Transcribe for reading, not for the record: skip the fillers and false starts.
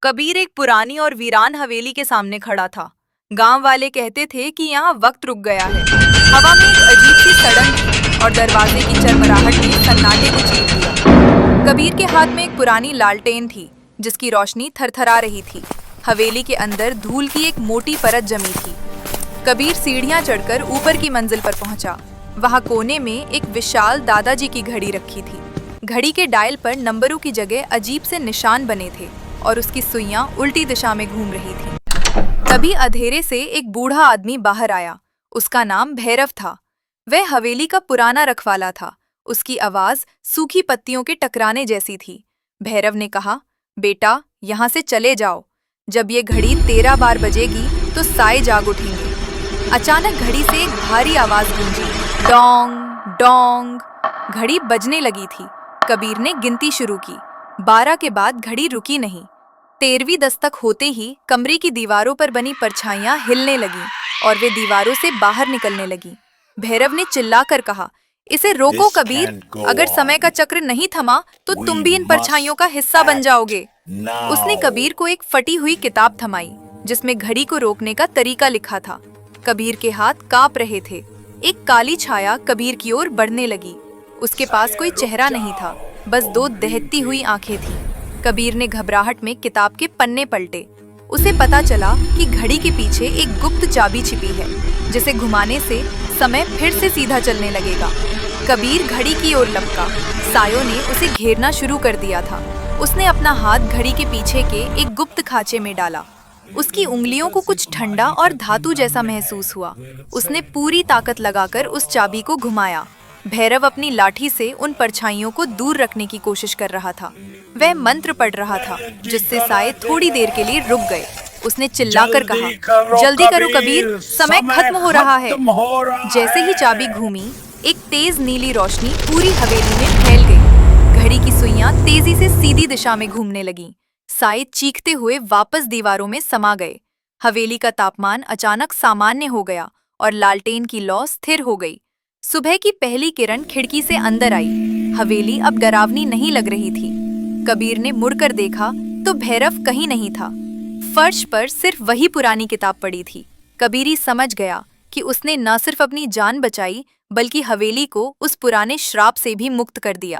कबीर एक पुरानी और वीरान हवेली के सामने खड़ा था। गांव वाले कहते थे कि यहाँ वक्त रुक गया है। हवा में एक अजीब सी सड़न थी और दरवाजे की चरमराहट ने सन्नाटे को चीर दिया। कबीर के हाथ में एक पुरानी लालटेन थी जिसकी रोशनी थरथरा रही थी। हवेली के अंदर धूल की एक मोटी परत जमी थी। कबीर सीढ़ियां चढ़कर ऊपर की मंजिल पर पहुंचा। वहां कोने में एक विशाल दादाजी की घड़ी रखी थी। घड़ी के डायल पर नंबरों की जगह अजीब से निशान बने थे और उसकी सुइयां उल्टी दिशा में घूम रही थी। तभी अंधेरे से एक बूढ़ा आदमी बाहर आया। उसका नाम भैरव था। वह हवेली का पुराना रखवाला था। उसकी आवाज सूखी पत्तियों के टकराने जैसी थी। भैरव ने कहा, बेटा, यहाँ से चले जाओ। जब ये घड़ी 13 बार बजेगी तो साए जाग उठेंगे। अचानक घड़ी से एक भारी आवाज गूंजी, डोंग डोंग। घड़ी बजने लगी थी। कबीर ने गिनती शुरू की। 12 के बाद घड़ी रुकी नहीं। 13वीं दस्तक होते ही कमरे की दीवारों पर बनी परछाइयां हिलने लगीं और वे दीवारों से बाहर निकलने लगीं। भैरव ने चिल्लाकर कहा, इसे रोको कबीर, अगर समय का चक्र नहीं थमा तो तुम भी इन परछाइयों का हिस्सा बन जाओगे। उसने कबीर को एक फटी हुई किताब थमाई जिसमें घड़ी को रोकने का तरीका लिखा था। कबीर के हाथ कांप रहे थे। एक काली छाया कबीर की ओर बढ़ने लगी। उसके पास कोई चेहरा नहीं था, बस 2 दहकती हुई आंखें थीं। कबीर ने घबराहट में किताब के पन्ने पलटे। उसे पता चला कि घड़ी के पीछे एक गुप्त चाबी छिपी है जिसे घुमाने से समय फिर से सीधा चलने लगेगा। कबीर घड़ी की ओर लपका। सायों ने उसे घेरना शुरू कर दिया था। उसने अपना हाथ घड़ी के पीछे के एक गुप्त खांचे में डाला। उसकी उंगलियों को कुछ ठंडा और धातु जैसा महसूस हुआ। उसने पूरी ताकत लगाकर उस चाबी को घुमाया। भैरव अपनी लाठी से उन परछाइयों को दूर रखने की कोशिश कर रहा था। वह मंत्र पढ़ रहा था जिससे साए थोड़ी देर के लिए रुक गए। उसने चिल्लाकर कहा, जल्दी करो कबीर, समय खत्म हो रहा है। जैसे ही चाबी घूमी, एक तेज नीली रोशनी पूरी हवेली में फैल गई। घड़ी की सुइयां तेजी से सीधी दिशा में घूमने लगीं। साए चीखते हुए वापस दीवारों में समा गए। हवेली का तापमान अचानक सामान्य हो गया और लालटेन की लौ स्थिर हो गई। सुबह की पहली किरण खिड़की से अंदर आई। हवेली अब डरावनी नहीं लग रही थी। कबीर ने मुड़कर देखा तो भैरव कहीं नहीं था। फर्श पर सिर्फ वही पुरानी किताब पड़ी थी। कबीरी समझ गया कि उसने न सिर्फ अपनी जान बचाई बल्कि हवेली को उस पुराने श्राप से भी मुक्त कर दिया।